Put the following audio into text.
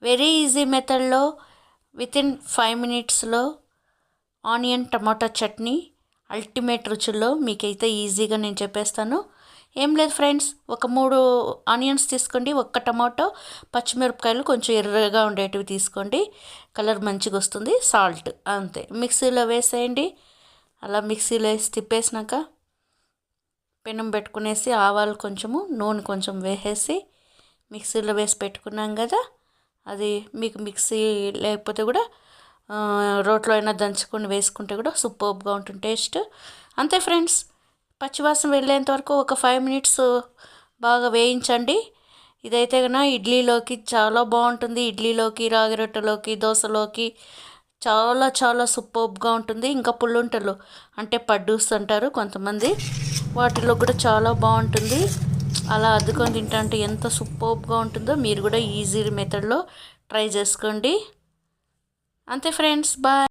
Very easy మెథడ్లో within 5 మినిట్స్లో onion టమాటా chutney ultimate రుచుల్లో మీకైతే ఈజీగా నేను చెప్పేస్తాను. ఏం లేదు ఫ్రెండ్స్, ఒక 3 ఆనియన్స్ తీసుకోండి, ఒక్క టమాటో, పచ్చిమిరపకాయలు కొంచెం ఎర్రగా ఉండేటివి తీసుకోండి, కలర్ మంచిగా వస్తుంది, సాల్ట్ అంతే. మిక్సీలో వేసేయండి. అలా మిక్సీలో వేసి తిప్పేసినాక పెనం పెట్టుకునేసి ఆవాలు కొంచెము నూనె కొంచెం వేసేసి మిక్సీలో వేసి పెట్టుకున్నాం కదా, అది మీకు మిక్సీ లేకపోతే కూడా రోట్లో అయినా దంచుకొని వేసుకుంటే కూడా సూపర్గా ఉంటుంది టేస్ట్. అంతే ఫ్రెండ్స్, పచ్చివాసన వెళ్ళేంత వరకు ఒక 5 మినిట్స్ బాగా వేయించండి. ఇదైతే కన్నా ఇడ్లీలోకి చాలా బాగుంటుంది. ఇడ్లీలోకి, రాగి రొట్టెలోకి, దోశలోకి చాలా చాలా సూపర్గా ఉంటుంది. ఇంకా పుల్లుంటలు అంటే పడ్డూస్ అంటారు కొంతమంది, వాటిలో కూడా చాలా బాగుంటుంది. అలా అద్దుకొని తింటే ఎంత సూపర్గా ఉంటుందో మీరు కూడా ఈజీ మెథడ్లో ట్రై చేసుకోండి. అంతే ఫ్రెండ్స్, బాయ్.